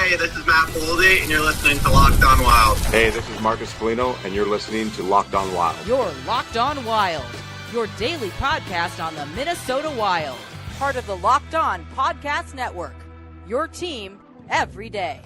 Hey, this is Matt Boldy, and you're listening to Locked On Wild. Hey, this is Marcus Foligno, and you're listening to Locked On Wild. You're Locked On Wild, your daily podcast on the Minnesota Wild. Part of the Locked On Podcast Network, your team every day.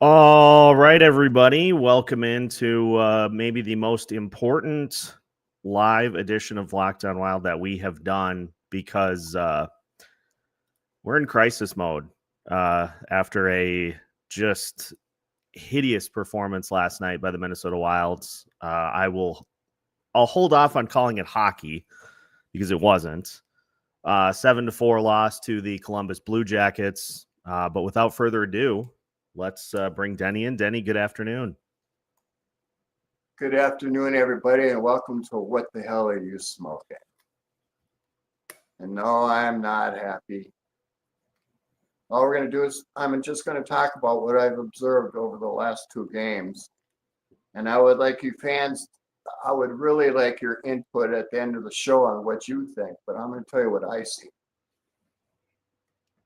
All right, everybody. Welcome into maybe the most important live edition of Locked On Wild that we have done, because we're in crisis mode after a just hideous performance last night by the Minnesota Wilds. I'll hold off on calling it hockey because it wasn't. 7-4 loss to the Columbus Blue Jackets. But without further ado, let's bring Denny in. Denny, good afternoon. Good afternoon, everybody, and welcome to What the Hell Are You Smoking? And no, I'm not happy. All we're going to do is I'm just going to talk about what I've observed over the last two games. And I would like you fans, I would really like your input at the end of the show on what you think, but I'm going to tell you what I see.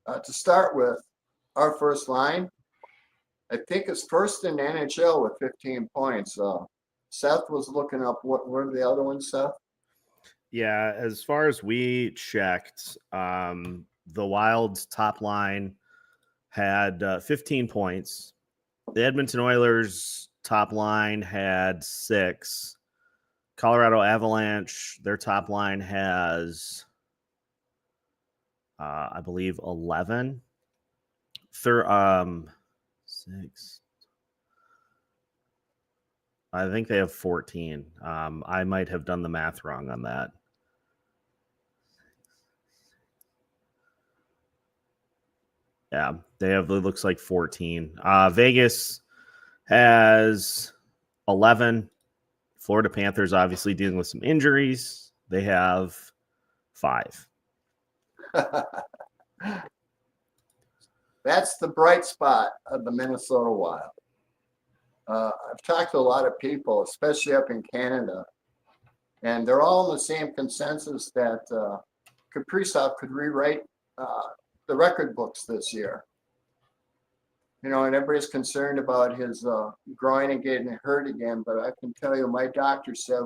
To start with, our first line, I think is first in the NHL with 15 points. Seth was looking up what were the other ones, Seth? Yeah, as far as we checked, the Wild's top line had 15 points. The Edmonton Oilers' top line had 6. Colorado Avalanche, their top line has, I believe, 11. 6. I think they have 14. I might have done the math wrong on that. Yeah, they have, it looks like 14. Vegas has 11. Florida Panthers obviously dealing with some injuries. They have 5. That's the bright spot of the Minnesota Wild. I've talked to a lot of people, especially up in Canada, and they're all in the same consensus that Kaprizov could rewrite the record books this year. You know, and everybody's concerned about his groin and getting hurt again, but I can tell you, my doctor said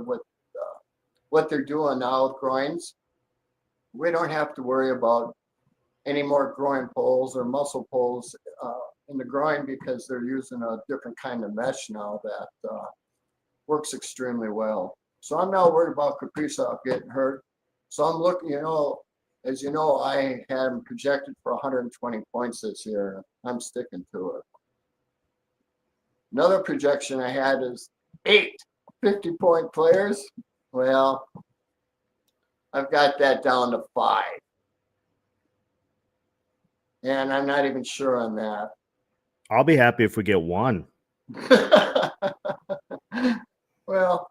what they're doing now with groins, we don't have to worry about any more groin pulls or muscle pulls in the groin, because they're using a different kind of mesh now that works extremely well. So I'm not worried about Kaprizov getting hurt. So I'm looking, as you know, I had him projected for 120 points this year. I'm sticking to it. Another projection I had is 8 50-point players. Well, I've got that down to 5. And I'm not even sure on that. I'll be happy if we get 1. Well,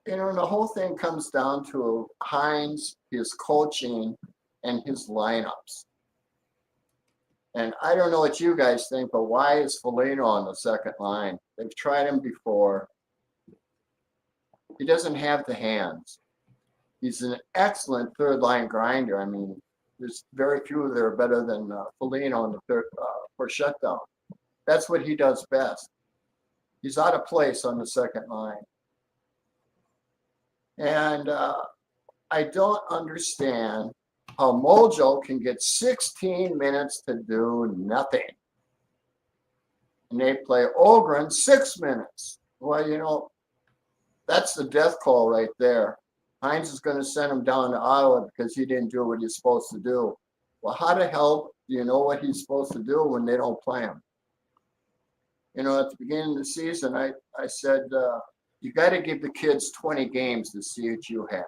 the whole thing comes down to Hynes, his coaching, and his lineups. And I don't know what you guys think, but why is Foligno on the second line? They've tried him before. He doesn't have the hands. He's an excellent third-line grinder. I mean, there's very few that are better than Foligno in the third for shutdown. That's what he does best. He's out of place on the second line. And I don't understand how Mojo can get 16 minutes to do nothing. And they play Ogren 6 minutes. Well, that's the death call right there. Hynes is going to send him down to Iowa because he didn't do what he's supposed to do. Well, how the hell do you know what he's supposed to do when they don't play him? At the beginning of the season, I said, you got to give the kids 20 games to see what you have.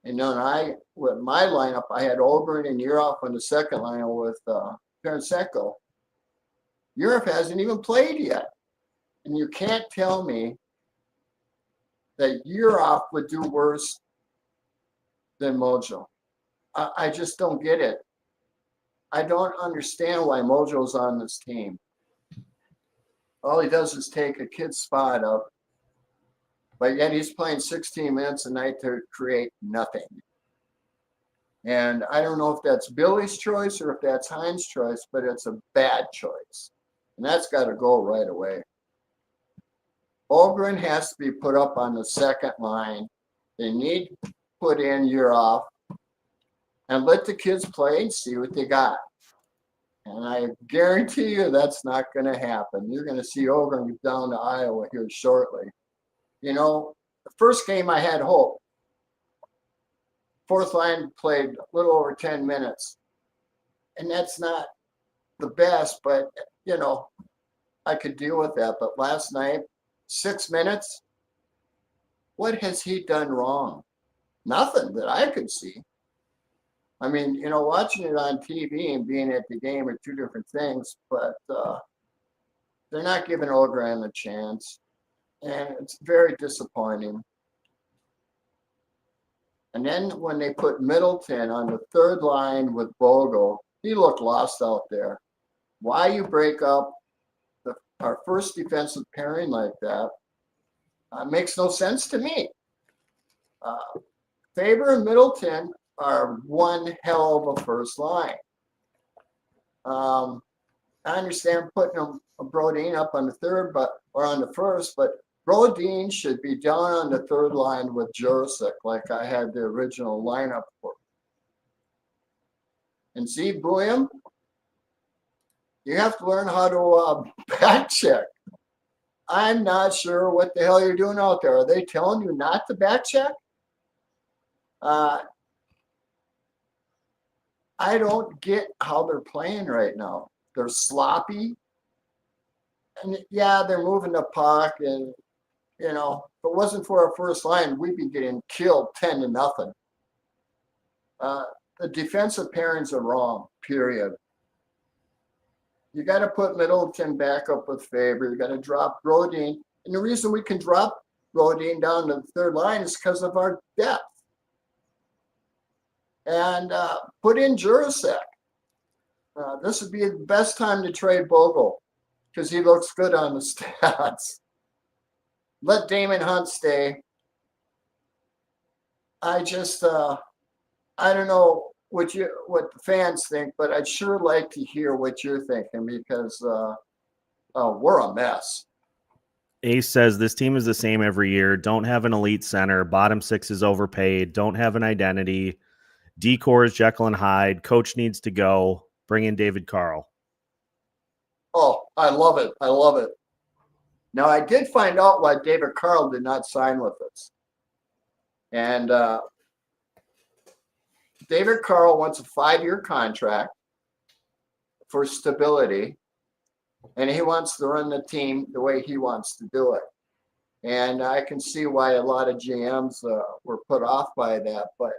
And then with my lineup, I had Oberyn and Urov on the second line with Tarasenko. Urov hasn't even played yet. And you can't tell me that Urov would do worse than Mojo. I just don't get it. I don't understand why Mojo's on this team. All he does is take a kid's spot up, but yet he's playing 16 minutes a night to create nothing. And I don't know if that's Billy's choice or if that's Hynes' choice, but it's a bad choice. And that's got to go right away. Ogren has to be put up on the second line. They need to put in year off and let the kids play and see what they got. And I guarantee you that's not going to happen. You're going to see Ogren down to Iowa here shortly. You know, the first game I had hope. Fourth line played a little over 10 minutes. And that's not the best, but, you know, I could deal with that. But last night, 6 minutes, what has he done wrong? Nothing that I could see. I mean, you know, watching it on TV and being at the game are two different things, but they're not giving Ogren a chance. And it's very disappointing. And then when they put Middleton on the third line with Bogle, he looked lost out there. Why you break up our first defensive pairing like that makes no sense to me. Faber and Middleton are one hell of a first line. I understand putting a Brodeen up on the third, or on the first, but Brodeen should be down on the third line with Jurasik, like I had the original lineup for. And see, William, you have to learn how to back check. I'm not sure what the hell you're doing out there. Are they telling you not to back check? I don't get how they're playing right now. They're sloppy. And yeah, they're moving the puck. And, you know, if it wasn't for our first line, we'd be getting killed 10-0. The defensive pairings are wrong, period. You got to put Middleton back up with Faber. You got to drop Brodeen. And the reason we can drop Brodeen down to the third line is because of our depth. And put in Jurasek. This would be the best time to trade Bogle because he looks good on the stats. Let Damon Hunt stay. I just, I don't know what the fans think, but I'd sure like to hear what you're thinking because we're a mess. Ace says this team is the same every year. Don't have an elite center. Bottom six is overpaid. Don't have an identity. Decor is Jekyll and Hyde. Coach needs to go. Bring in David Carl. Oh, I love it. I love it. Now, I did find out why David Carl did not sign with us. And David Carl wants a 5-year contract for stability, and he wants to run the team the way he wants to do it. And I can see why a lot of GMs were put off by that, but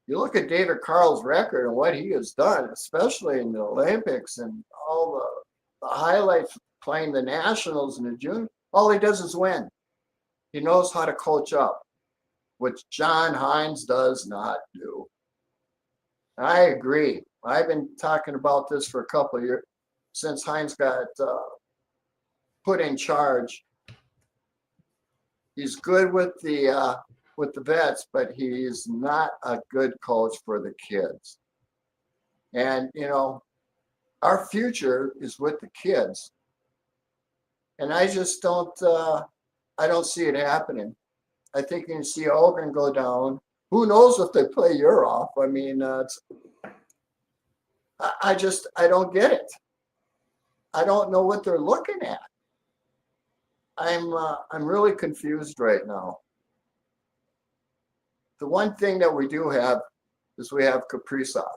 you look at David Carl's record and what he has done, especially in the Olympics and all the highlights playing the Nationals in the June, all he does is win. He knows how to coach up, which John Hynes does not do. I agree. I've been talking about this for a couple of years since Hynes got put in charge. He's good with the vets, but he's not a good coach for the kids. And, you know, our future is with the kids. And I just don't, I don't see it happening. I think you can see Ogren go down. Who knows if they play year off? I mean, I don't get it. I don't know what they're looking at. I'm really confused right now. The one thing that we do have is we have Kaprizov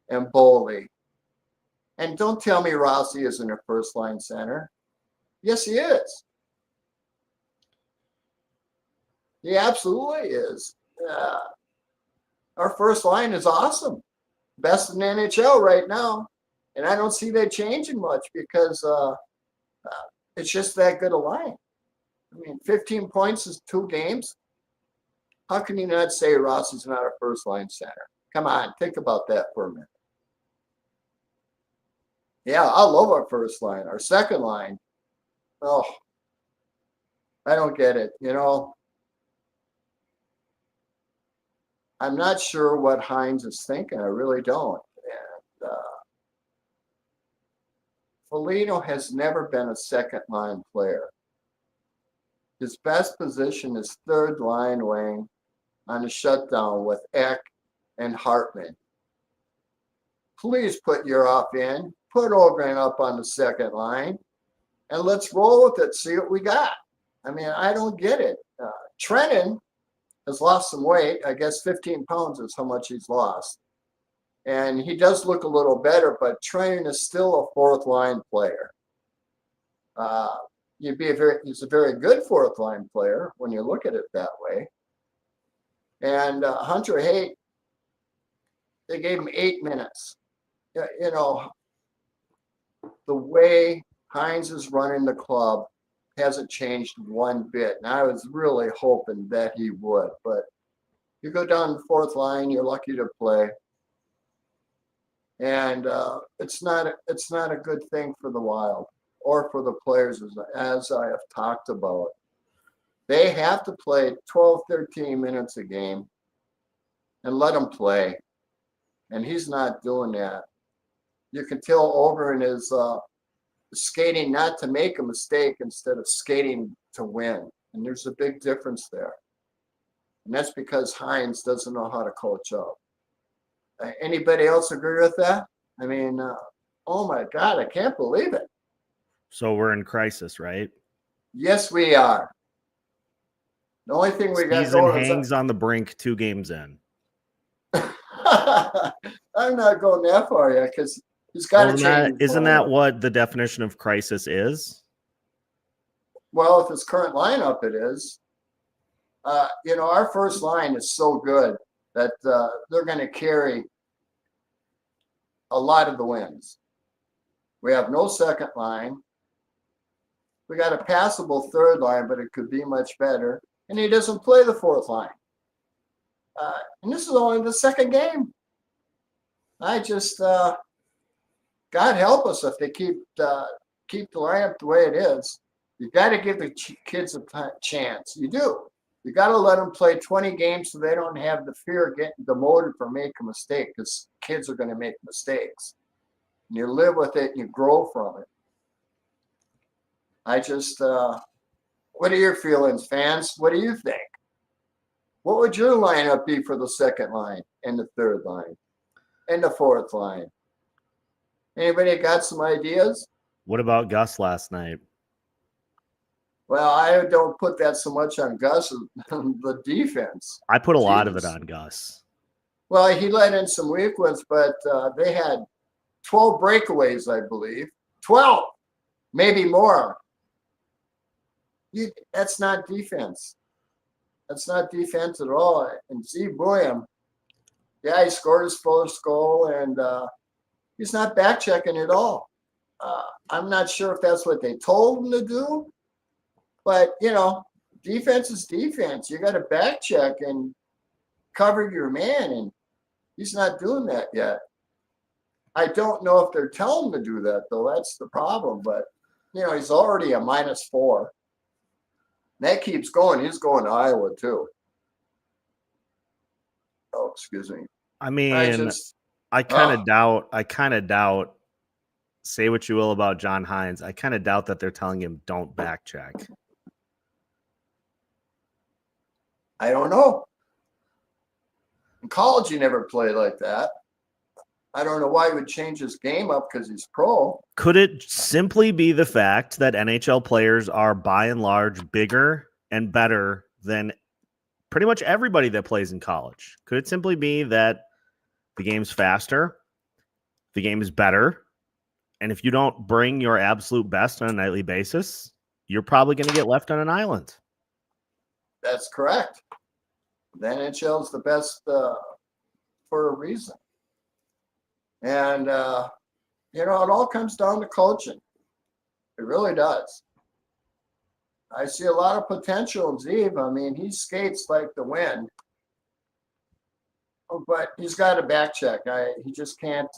and Boley. And don't tell me Rossi isn't a first-line center. Yes, he is. He absolutely is. Our first line is awesome. Best in the NHL right now. And I don't see that changing much because it's just that good a line. I mean, 15 points is 2 games. How can you not say Ross is not a first-line center? Come on, think about that for a minute. Yeah, I love our first line. Our second line, oh, I don't get it. I'm not sure what Hynes is thinking. I really don't. And Foligno has never been a second-line player. His best position is third-line wing on the shutdown with Eck and Hartman. Please put Yuroff in, put Ogren up on the second line, and let's roll with it, see what we got. I mean, I don't get it. Trennan has lost some weight. I guess 15 pounds is how much he's lost. And he does look a little better, but Trennan is still a fourth-line player. He's a very good fourth-line player when you look at it that way. And Hunter Haight, they gave him 8 minutes. The way Hynes is running the club hasn't changed one bit. And I was really hoping that he would. But you go down the fourth line, you're lucky to play. And it's not a good thing for the Wild or for the players, as I have talked about. They have to play 12, 13 minutes a game and let them play. And he's not doing that. You can tell Ogren is skating not to make a mistake instead of skating to win. And there's a big difference there. And that's because Hynes doesn't know how to coach up. Anybody else agree with that? I mean, oh my God, I can't believe it. So we're in crisis, right? Yes, we are. The only thing we got Season going hangs on the brink 2 games in. I'm not going that far yet because he's got to change. Isn't that what the definition of crisis is? Well, if his current lineup, it is. Our first line is so good that they're going to carry a lot of the wins. We have no second line. We got a passable third line, but it could be much better. And he doesn't play the fourth line. And this is only the second game. I just, God help us if they keep the lineup the way it is. You got to give the kids a chance. You do. You got to let them play 20 games so they don't have the fear of getting demoted for making a mistake, because kids are going to make mistakes. And you live with it and you grow from it. I just, what are your feelings, fans? What do you think? What would your lineup be for the second line and the third line and the fourth line? Anybody got some ideas? What about Gus last night? Well, I don't put that so much on Gus, the defense. I put a lot of it on Gus. Well, he let in some weak ones, but they had 12 breakaways, I believe. 12, maybe more. That's not defense. That's not defense at all. And Z. William, yeah, he scored his first goal, and he's not back checking at all. I'm not sure if that's what they told him to do, but defense is defense. You got to back check and cover your man, and he's not doing that yet. I don't know if they're telling him to do that, though. That's the problem. But he's already a -4. That keeps going. He's going to Iowa too. Oh, excuse me. I mean, I kind of doubt. Say what you will about John Hynes. I kind of doubt that they're telling him don't back check. I don't know. In college, he never played like that. I don't know why he would change his game up because he's pro. Could it simply be the fact that NHL players are by and large bigger and better than pretty much everybody that plays in college? Could it simply be that the game's faster, the game is better, and if you don't bring your absolute best on a nightly basis, you're probably going to get left on an island? That's correct. The NHL is the best for a reason. And, it all comes down to coaching. It really does. I see a lot of potential in Zeev. I mean, he skates like the wind, but he's got a back check. He just can't.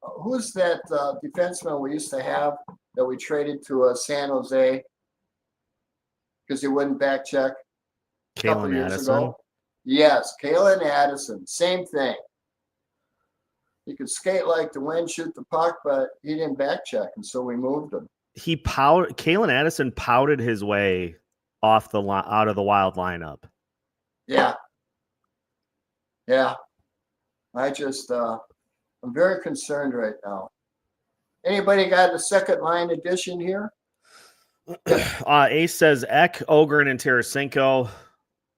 Who's that defenseman we used to have that we traded to San Jose because he wouldn't back check a couple Kalen years Addison. ago? Yes, Kalen Addison. Same thing. He could skate like the wind, shoot the puck, but he didn't back check, and so we moved him. Kalen Addison pouted his way out of the Wild lineup. Yeah. I just I'm very concerned right now. Anybody got a second line addition here? Ace says Eck, Ogren, and Tarasenko.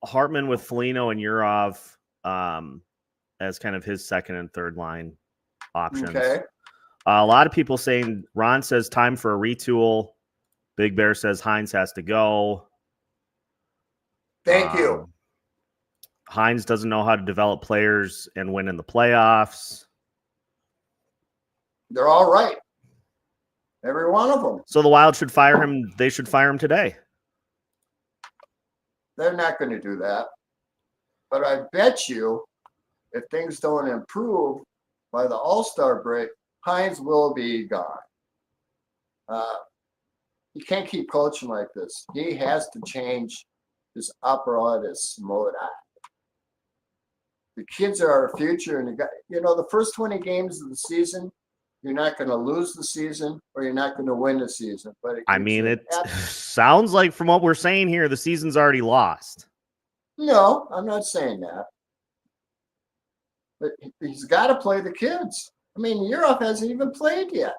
Hartman with Foligno and Urov as kind of his second and third line options. Okay. A lot of people saying Ron says time for a retool. Big Bear says Hynes has to go. Thank you. Hynes doesn't know how to develop players and win in the playoffs. They're all right. Every one of them. So the Wild should fire him. They should fire him today. They're not going to do that. But I bet you if things don't improve by the All-Star break, Hynes will be gone. He can't keep coaching like this. He has to change his apparatus mode. The kids are our future, and the first 20 games of the season, you're not going to lose the season or you're not going to win the season. But it sounds like from what we're saying here, the season's already lost. No, I'm not saying that. But he's got to play the kids. I mean, Urov hasn't even played yet.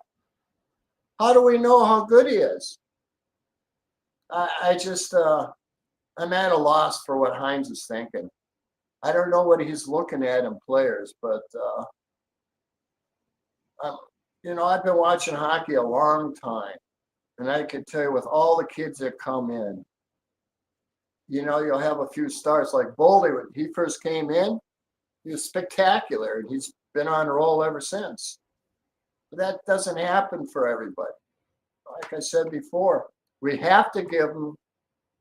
How do we know how good he is? I'm at a loss for what Hynes is thinking. I don't know what he's looking at in players, but I've been watching hockey a long time, and I can tell you with all the kids that come in, you'll have a few stars like Boldy. When he first came in, he was spectacular, and he's been on a roll ever since. But that doesn't happen for everybody. Like I said before, we have to give them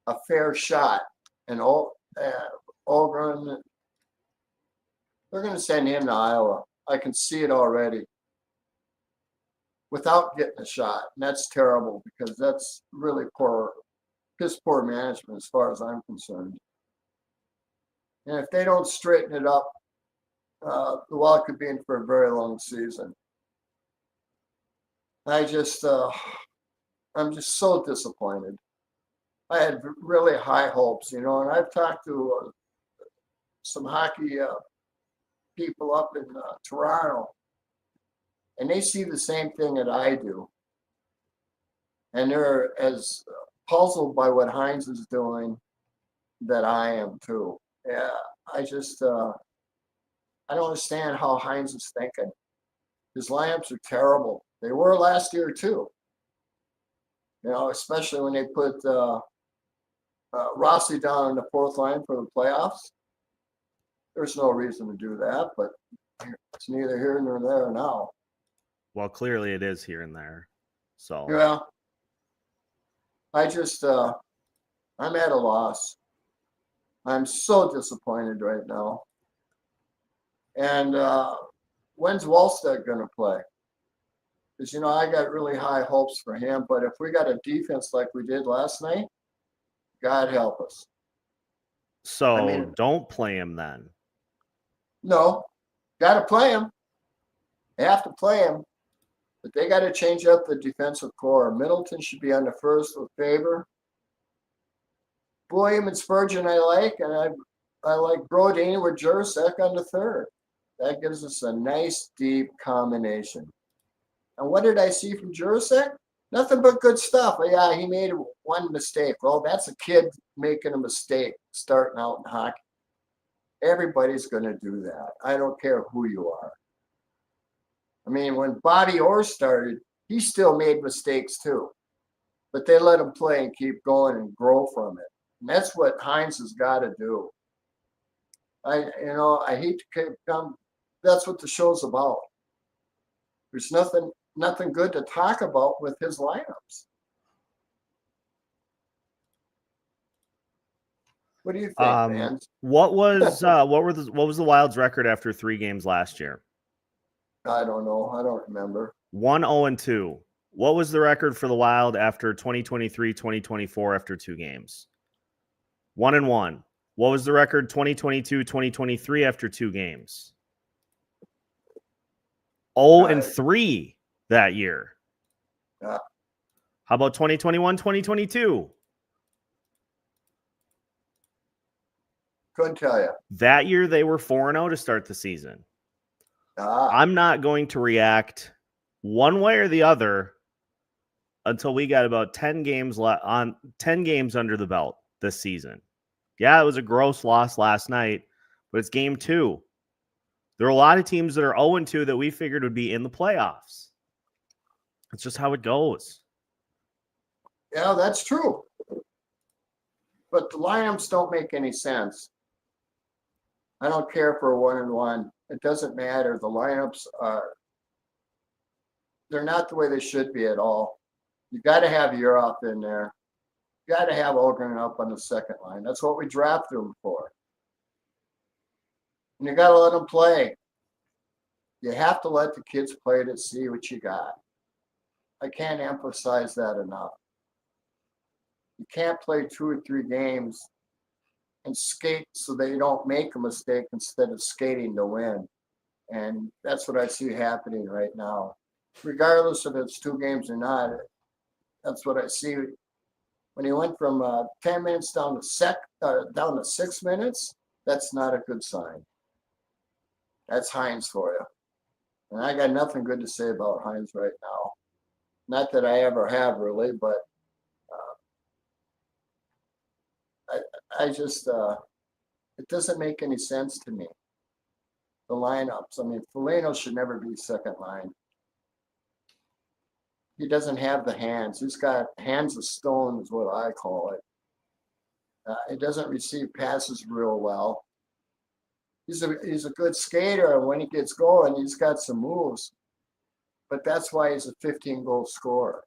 a fair shot. And Ogren, they're going to send him to Iowa. I can see it already. Without getting a shot. And that's terrible because that's really piss poor management as far as I'm concerned. And if they don't straighten it up, the Wild could be in for a very long season. I'm just so disappointed. I had really high hopes, and I've talked to some hockey people up in Toronto, and they see the same thing that I do. And they're as puzzled by what Hynes is doing that I am too. Yeah, I don't understand how Hynes is thinking. His lineups are terrible. They were last year too. Especially when they put Rossi down in the fourth line for the playoffs. There's no reason to do that, but it's neither here nor there now. Well, clearly it is here and there. So yeah, I'm at a loss. I'm so disappointed right now. And when's Wallstedt going to play? Because, I got really high hopes for him. But if we got a defense like we did last night, God help us. So don't play him then. No, got to play him. They have to play him. But they got to change up the defensive core. Middleton should be on the first with Faber. William and Spurgeon I like, and I like Brodin with Jurasek on the third. That gives us a nice, deep combination. And what did I see from Jurasek? Nothing but good stuff. Yeah, he made one mistake. Well, that's a kid making a mistake starting out in hockey. Everybody's going to do that. I don't care who you are. I mean, when Bobby Orr started, he still made mistakes too. But they let him play and keep going and grow from it. And that's what Hynes has got to do. I hate to come. That's what the show's about. There's nothing good to talk about with his lineups. What do you think, man? What was the Wild's record after 3 games last year? I don't know. I don't remember. 1-0-2. What was the record for the Wild after 2023-2024 after 2 games? 1-1. What was the record 2022-2023 after 2 games? 0-3 that year. Yeah. How about 2021-2022? Couldn't tell you. That year they were 4-0 to start the season. I'm not going to react one way or the other until we got about 10 games under the belt this season. Yeah, it was a gross loss last night, but it's game 2. There are a lot of teams that are 0-2 that we figured would be in the playoffs. It's just how it goes. Yeah, that's true. But the lineups don't make any sense. I don't care for a 1-1. It doesn't matter. The lineups they're not the way they should be at all. You got to have Europe in there. You got to have Ogren up on the second line. That's what we drafted him for. And you got to let them play. You have to let the kids play to see what you got. I can't emphasize that enough. You can't play 2 or 3 games and skate so that you don't make a mistake instead of skating to win. And that's what I see happening right now. Regardless if it's 2 games or not, that's what I see. When he went from 10 minutes down to 6 minutes, that's not a good sign. That's Hynes for you. And I got nothing good to say about Hynes right now. Not that I ever have really, but I just, it doesn't make any sense to me. The lineups. I mean, Foligno should never be second line. He doesn't have the hands. He's got hands of stone is what I call it. He doesn't receive passes real well. He's a good skater, and when he gets going, he's got some moves. But that's why he's a 15-goal scorer.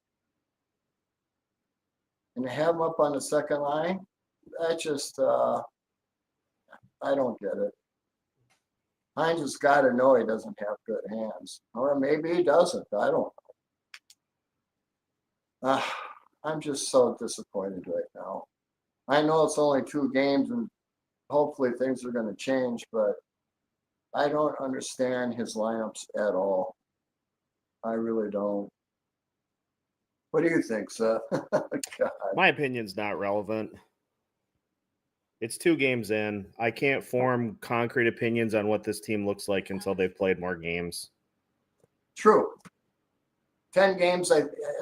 And to have him up on the second line, I just, I don't get it. Hynes has got to know he doesn't have good hands. Or maybe he doesn't. I don't know. I'm just so disappointed right now. I know it's only 2 games and hopefully things are going to change, but I don't understand his lineups at all. I really don't. What do you think, Seth? God. My opinion's not relevant. It's 2 games in. I can't form concrete opinions on what this team looks like until they've played more games. True. 10 games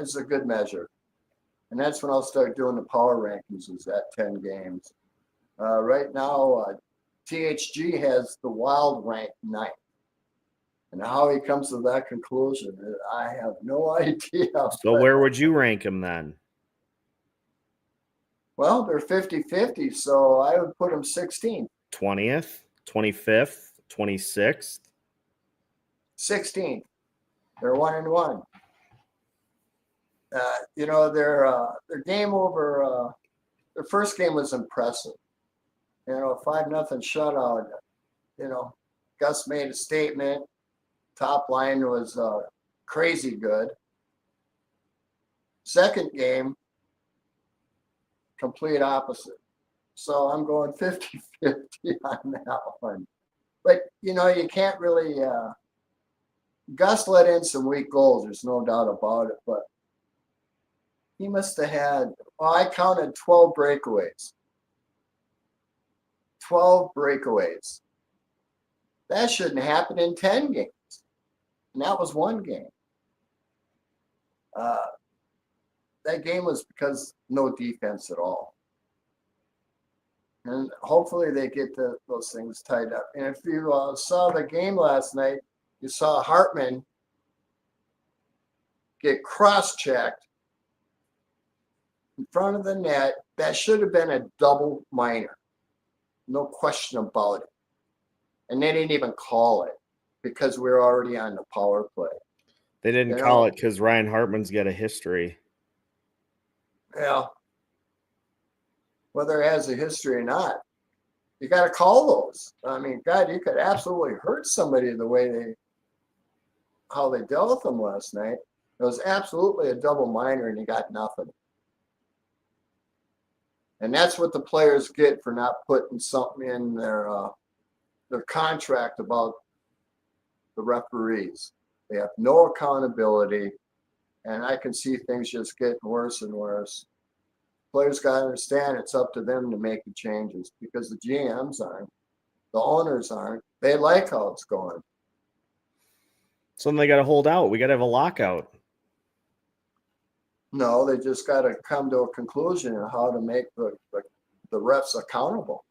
is a good measure. And that's when I'll start doing the power rankings, is at 10 games. Right now, THG has the Wild ranked 9th. And how he comes to that conclusion, I have no idea. So where would you rank him then? Well, they're 50-50, so I would put him 16th. 20th, 25th, 26th? 16th. They're 1-1. You know, their game over, their first game was impressive. You know, 5-0 shutout. You know, Gus made a statement. Top line was crazy good. Second game, complete opposite. So I'm going 50-50 on that one. But, you know, you can't really Gus let in some weak goals. There's no doubt about it. But he must have had, well, I counted 12 breakaways. 12 breakaways. That shouldn't happen in 10 games. And that was 1 game. That game was because no defense at all. And hopefully they get those things tied up. And if you saw the game last night, you saw Hartman get cross-checked in front of the net. That should have been a double minor. No question about it. And they didn't even call it because we were already on the power play. They didn't call it because Ryan Hartman's got a history. Yeah. Whether it has a history or not, You got to call those. I mean, God, you could absolutely hurt somebody the way how they dealt with them last night. It was absolutely a double minor, and you got nothing. And that's what the players get for not putting something in their contract about the referees. They have no accountability, and I can see things just getting worse and worse. Players got to understand it's up to them to make the changes because the GMs aren't, the owners aren't. They like how it's going. Something they got to hold out. We got to have a lockout. No, they just got to come to a conclusion on how to make the refs accountable.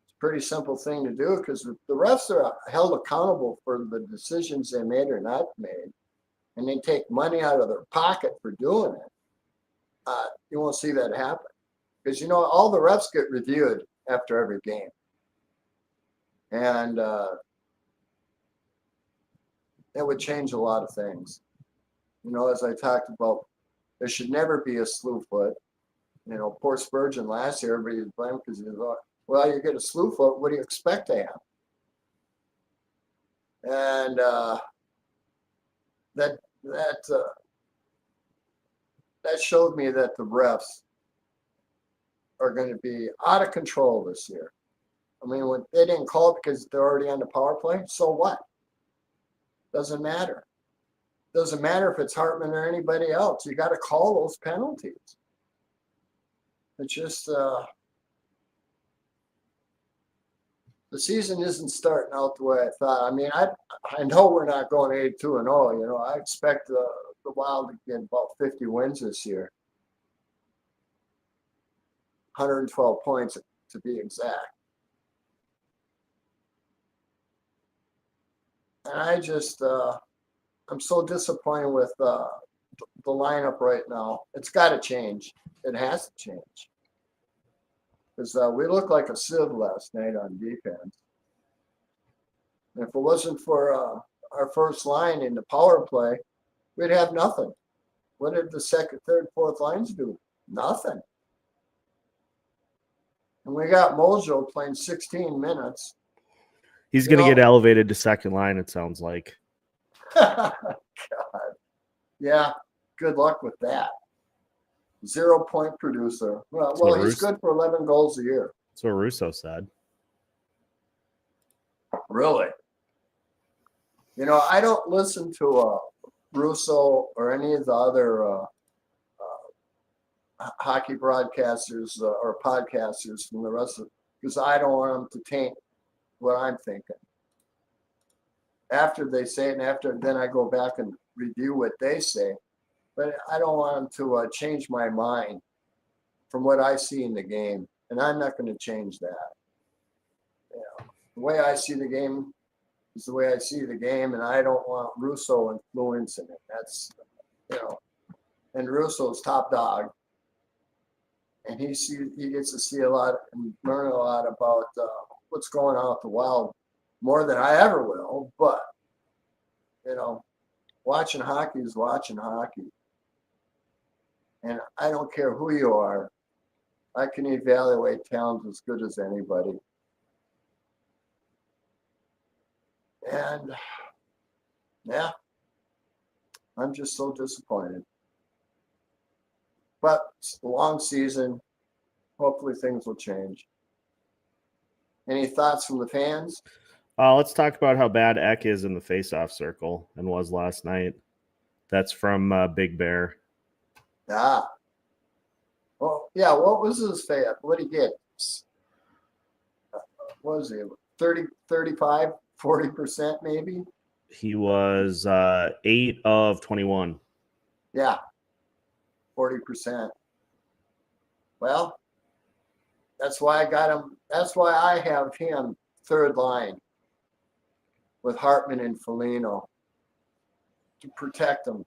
It's a pretty simple thing to do because the refs are held accountable for the decisions they made or not made, and they take money out of their pocket for doing it. You won't see that happen because, you know, all the refs get reviewed after every game. And that would change a lot of things. You know, as I talked about, there should never be a slew foot. You know, poor Spurgeon last year, everybody was blamed because he was, well, you get a slew foot, what do you expect to have? And that showed me that the refs are going to be out of control this year. I mean, when they didn't call it because they're already on the power play, so what? Doesn't matter. Doesn't matter if it's Hartman or anybody else. You got to call those penalties. It's just the season isn't starting out the way I thought. I mean, I know we're not going 82-0. You know, I expect the Wild to get about 50 wins this year. 112 points to be exact. And I just, I'm so disappointed with the lineup right now. It's got to change. It has to change. Because we looked like a sieve last night on defense. And if it wasn't for our first line in the power play, we'd have nothing. What did the second, third, fourth lines do? Nothing. And we got Mojo playing 16 minutes. He's going to get elevated to second line, it sounds like. God. Yeah, good luck with that. 0-point producer. Well, he's good for 11 goals a year. That's what Russo said. Really? You know, I don't listen to Russo or any of the other hockey broadcasters or podcasters from the rest of, because I don't want them to taint what I'm thinking. After they say it, and then I go back and review what they say. But I don't want them to change my mind from what I see in the game, and I'm not going to change that. You know, the way I see the game is the way I see the game, and I don't want Russo influencing it. That's, you know, and Russo's top dog, and he gets to see a lot and learn a lot about what's going on with the Wild, more than I ever will. But, you know, watching hockey is watching hockey. And I don't care who you are. I can evaluate talent as good as anybody. And, yeah, I'm just so disappointed. But it's a long season. Hopefully things will change. Any thoughts from the fans? Let's talk about how bad Eck is in the faceoff circle and was last night. That's from Big Bear. Ah. Well, yeah, what was his fate? What did he get? What was he? 30, 35, 40% maybe? He was 8 of 21. Yeah. 40%. Well, that's why I got him. That's why I have him third line with Hartman and Foligno to protect him.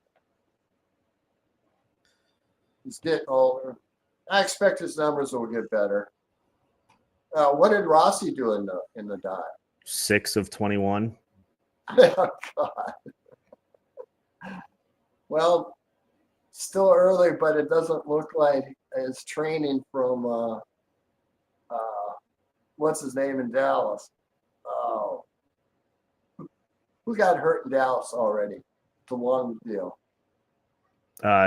He's getting older. I expect his numbers will get better. What did Rossi do in the dot? 6 of 21. Oh, God. Well, still early, but it doesn't look like his training from what's his name in Dallas? Oh, who got hurt in Dallas already? The one deal.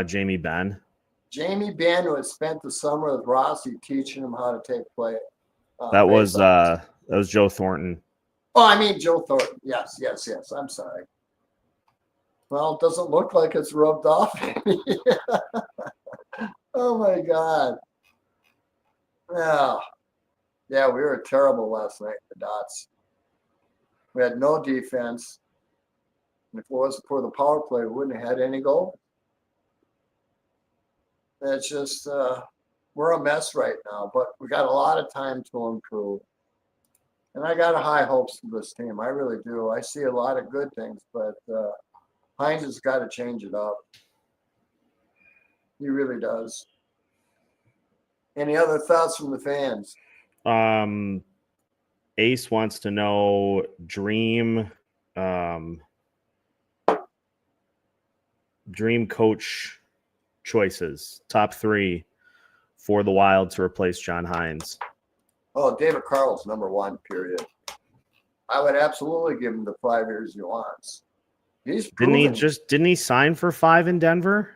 Jamie Benn. Jamie Benn, who had spent the summer with Rossi teaching him how to take play. That was Joe Thornton. Oh, I mean Joe Thornton. Yes. I'm sorry. Well, it doesn't look like it's rubbed off. Oh my God. Yeah, we were terrible last night, the Dots. We had no defense. And if it wasn't for the power play, we wouldn't have had any goal. It's just, we're a mess right now, but we got a lot of time to improve. And I got high hopes for this team. I really do. I see a lot of good things, but Hynes has got to change it up. He really does. Any other thoughts from the fans? Ace wants to know dream coach choices, top 3 for the Wild to replace John Hynes. Oh, David Carl's number 1, period. I would absolutely give him the 5 years he wants. He's proven didn't he sign for 5 in Denver?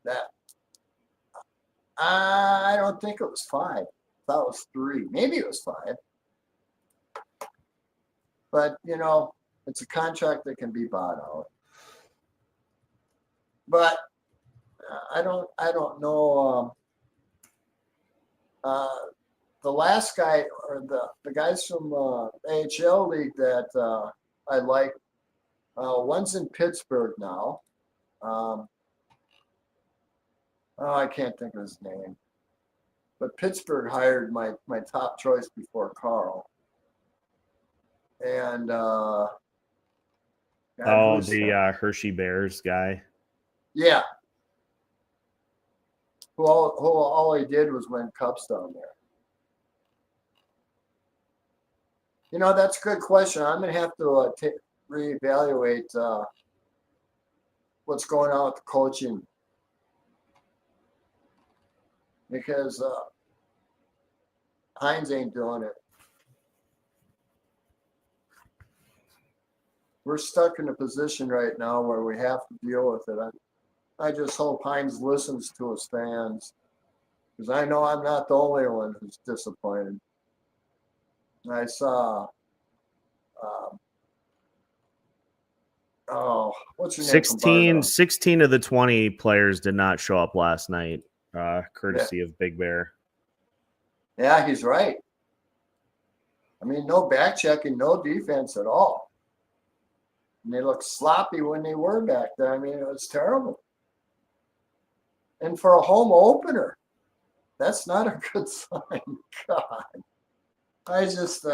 That I don't think it was 5. I thought it was 3. Maybe it was 5. But it's a contract that can be bought out. But I don't know. The last guy or the guys from AHL league that I like, one's in Pittsburgh now. I can't think of his name. But Pittsburgh hired my top choice before Carl. And the Hershey Bears guy. Yeah. Who all he did was win cups down there. That's a good question. I'm going to have to reevaluate what's going on with the coaching. Because Hynes ain't doing it. We're stuck in a position right now where we have to deal with it. I just hope Hynes listens to his fans, because I know I'm not the only one who's disappointed. I saw, what's your name? 16 of the 20 players did not show up last night, courtesy of Big Bear. Yeah, he's right. I mean, no back checking, no defense at all. And they looked sloppy when they were back there. I mean, it was terrible. And for a home opener, that's not a good sign. God. I just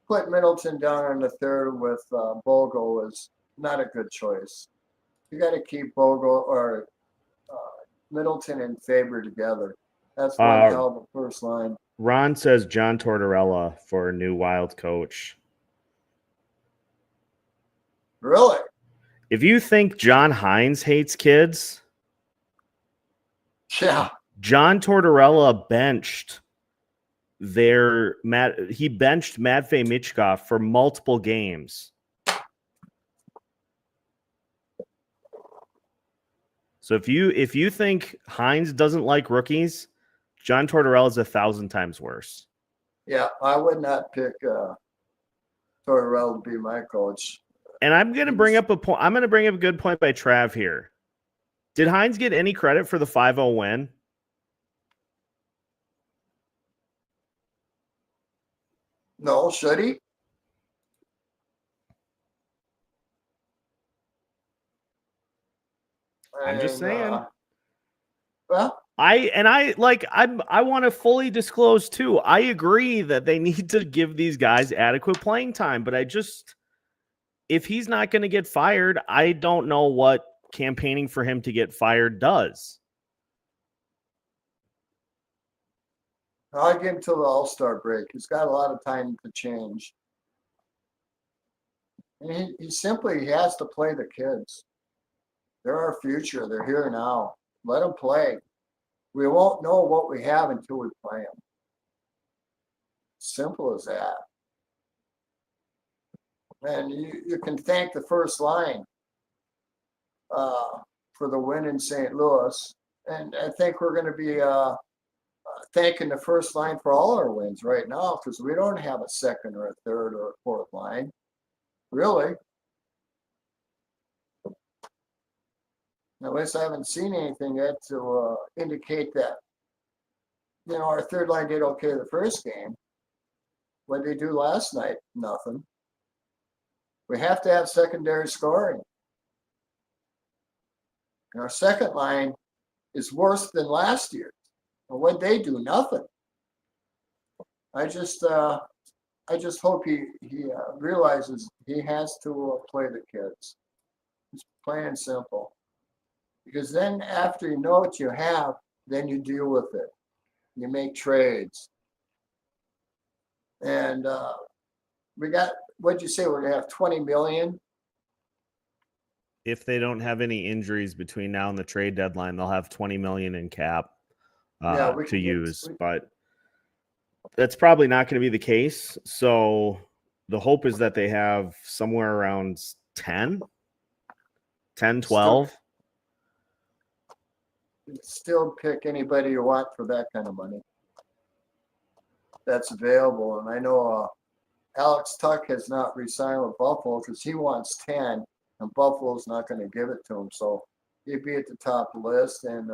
put Middleton down in the third with Bogo was not a good choice. You got to keep Bogo or Middleton and Faber together. That's one hell of a first line. Ron says John Tortorella for a new Wild coach. Really? If you think John Hynes hates kids, yeah, John Tortorella benched he benched Matvei Michkov for multiple games. So if you think Hynes doesn't like rookies, John Tortorella is 1,000 times worse. Yeah, I would not pick Tortorella to be my coach. And I'm going to bring up a point. I'm going to bring up a good point by Trav here. Did Hynes get any credit for the 5-0 win? No, should he? I'm just saying. Well, I want to fully disclose too. I agree that they need to give these guys adequate playing time, but if he's not going to get fired, I don't know what campaigning for him to get fired does. I'll give him till the All-Star break. He's got a lot of time to change. And he simply has to play the kids. They're our future. They're here now. Let them play. We won't know what we have until we play them. Simple as that. And you can thank the first line for the win in St. Louis. And I think we're going to be thanking the first line for all our wins right now, because we don't have a second or a third or a fourth line, really. At least I haven't seen anything yet to indicate that, our third line did okay the first game. What did they do last night? Nothing. We have to have secondary scoring. And our second line is worse than last year. And what they do? Nothing. I just hope he realizes he has to play the kids. It's plain and simple. Because then after you know what you have, then you deal with it. You make trades. And we got, what'd you say, we're going to have $20 million? If they don't have any injuries between now and the trade deadline, they'll have $20 million in cap to use. But that's probably not going to be the case. So the hope is that they have somewhere around 10, 12. Still pick anybody you want for that kind of money that's available. And I know Alex Tuck has not re-signed with Buffalo because he wants 10, and Buffalo's not going to give it to him. So he'd be at the top of the list. And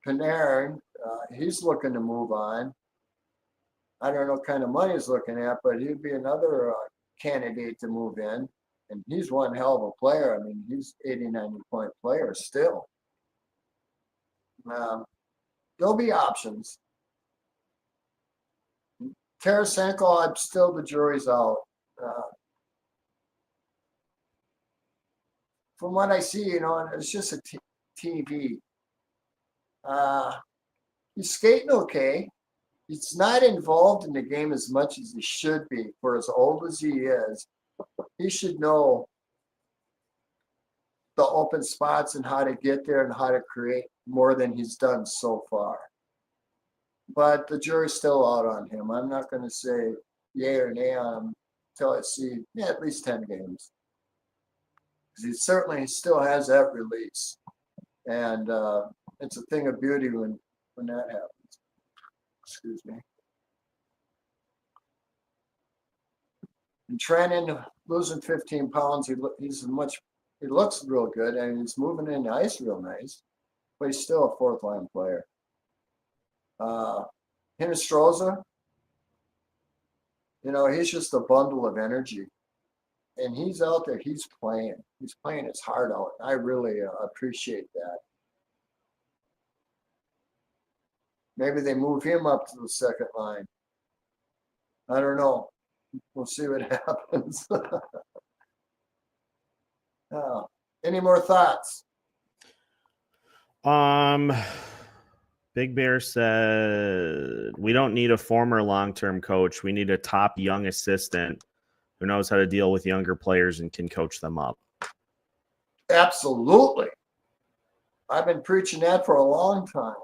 Panarin, he's looking to move on. I don't know what kind of money he's looking at, but he'd be another candidate to move in. And he's one hell of a player. I mean, he's 80, 90-point player still. There'll be options. Tarasenko, I'm still, the jury's out. From what I see, it's just a TV. He's skating okay. He's not involved in the game as much as he should be. For as old as he is, he should know the open spots and how to get there and how to create more than he's done so far. But the jury's still out on him. I'm not going to say yay or nay on him until I see at least 10 games. Because he certainly still has that release. And it's a thing of beauty when that happens. Excuse me. And Trennan losing 15 pounds, he looks real good, and he's moving in the ice real nice. But he's still a fourth-line player. Hinostroza, he's just a bundle of energy. And he's out there, he's playing. He's playing his heart out. I really appreciate that. Maybe they move him up to the second line. I don't know. We'll see what happens. Any more thoughts? Big Bear said, we don't need a former long-term coach. We need a top young assistant who knows how to deal with younger players and can coach them up. Absolutely. I've been preaching that for a long time.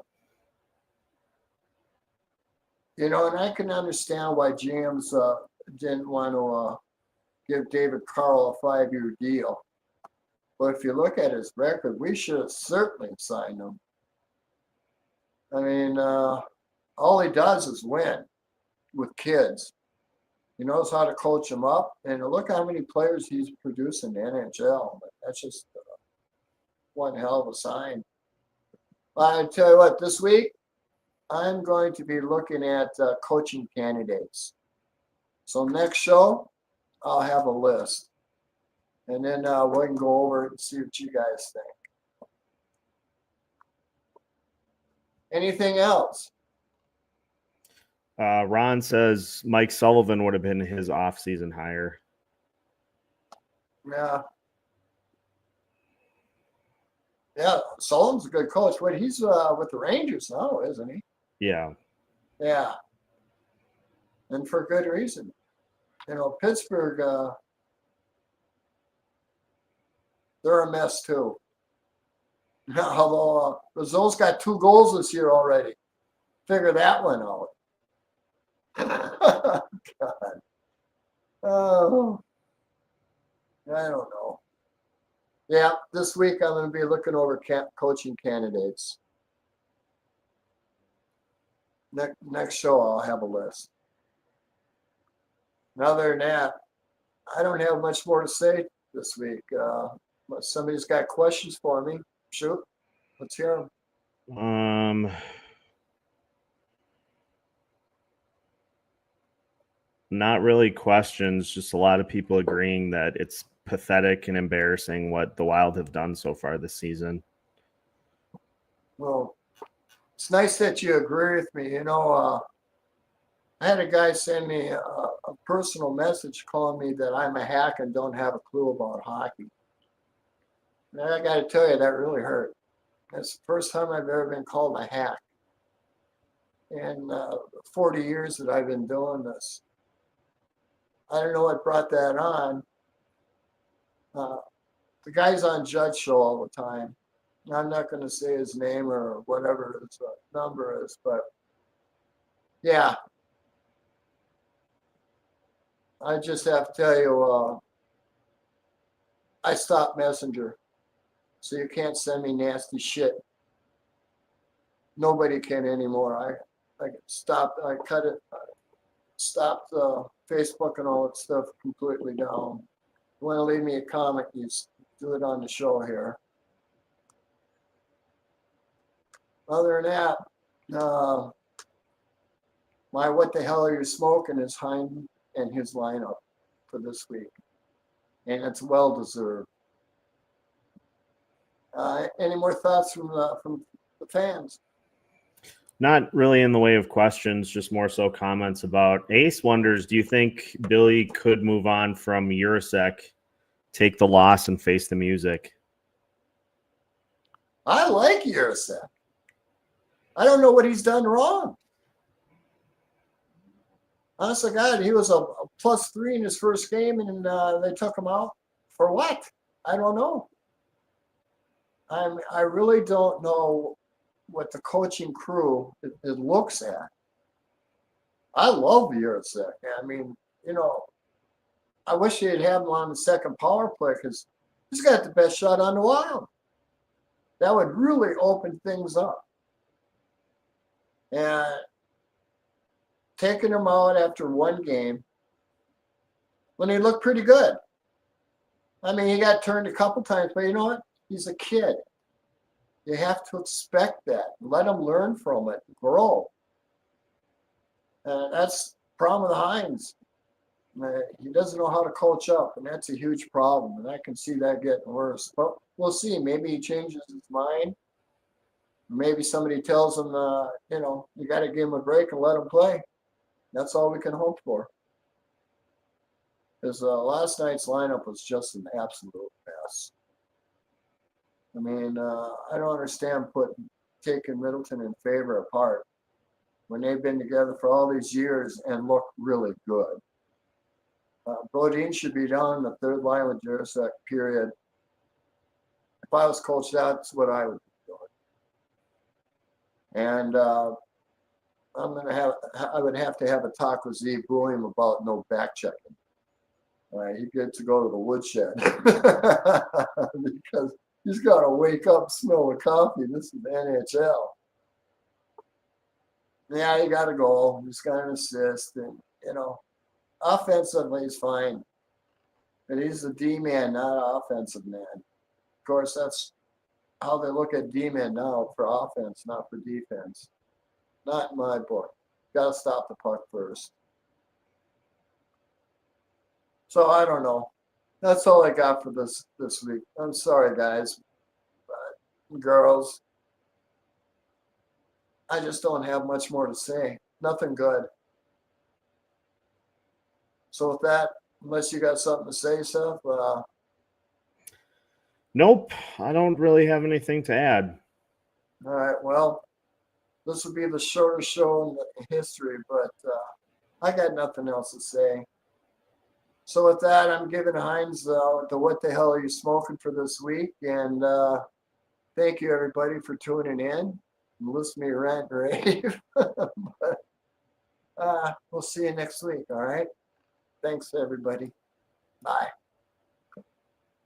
And I can understand why GMs didn't want to give David Carl a 5-year deal. But if you look at his record, we should have certainly signed him. I mean, all he does is win with kids. He knows how to coach them up. And look how many players he's produced in the NHL. That's just one hell of a sign. I tell you what, this week, I'm going to be looking at coaching candidates. So next show, I'll have a list. And then we can go over it and see what you guys think. Anything else? Ron says Mike Sullivan would have been his off-season hire. Yeah. Yeah, Sullivan's a good coach. Wait, he's with the Rangers now, isn't he? Yeah. Yeah. And for good reason. Pittsburgh, they're a mess too. Although Brazil's got 2 goals this year already. Figure that one out. God. Oh, I don't know. Yeah, this week I'm going to be looking over coaching candidates. Next show I'll have a list. And other than that, I don't have much more to say this week. But somebody's got questions for me. Shoot, let's hear them. Not really questions, just a lot of people agreeing that it's pathetic and embarrassing what the Wild have done so far this season. Well, it's nice that you agree with me. You know, I had a guy send me a personal message calling me that I'm a hack and don't have a clue about hockey. And I got to tell you, that really hurt. That's the first time I've ever been called a hack in 40 years that I've been doing this. I don't know what brought that on. The guy's on Judge Show all the time. I'm not going to say his name or whatever his number is, but yeah. I just have to tell you, I stopped Messenger, so you can't send me nasty shit. Nobody can anymore. I stopped. I cut it. Stopped Facebook and all that stuff completely down. If you want to leave me a comment, you do it on the show here. Other than that, my what the hell are you smoking is Hynes and his lineup for this week, and it's well deserved. Any more thoughts from the fans? Not really in the way of questions, just more so comments about Ace wonders, do you think Billy could move on from Urasek, take the loss, and face the music? I like Urasek. I don't know what he's done wrong. Honest to God, he was a +3 in his first game, and they took him out for what? I don't know. I really don't know what the coaching crew it looks at. I love Urasek. I mean, you know, I wish they'd have him on the second power play because he's got the best shot on the Wild. That would really open things up. And taking him out after one game when he looked pretty good. I mean, he got turned a couple times, but you know what? He's a kid. You have to expect that. Let him learn from it, grow. And that's the problem with Hynes. He doesn't know how to coach up, and that's a huge problem. And I can see that getting worse. But we'll see. Maybe he changes his mind. Maybe somebody tells him, you know, you got to give him a break and let him play. That's all we can hope for. Because last night's lineup was just an absolute mess. I mean, I don't understand taking Middleton and Favor apart when they've been together for all these years and look really good. Bodine should be down in the third line with Jurasek, period. If I was coach, that's what I would be doing. And I would have to have a talk with Z Boehm about no back checking. He gets to go to the woodshed because he's got to wake up, smell the coffee. This is the NHL. Yeah, he got a goal. He's got an assist, and you know, offensively he's fine, but he's a D-man, not an offensive man. Of course, that's how they look at D-man now, for offense, not for defense. Not in my book. Got to stop the puck first. So I don't know. That's all I got for this week. I'm sorry, guys, but girls. I just don't have much more to say. Nothing good. So with that, unless you got something to say, Seth. Nope, I don't really have anything to add. All right. Well, this will be the shortest show in history, but I got nothing else to say. So with that, I'm giving Hynes the what the hell are you smoking for this week, and thank you everybody for tuning in and listening to me rant and rave. But, we'll see you next week. All right. Thanks everybody. Bye.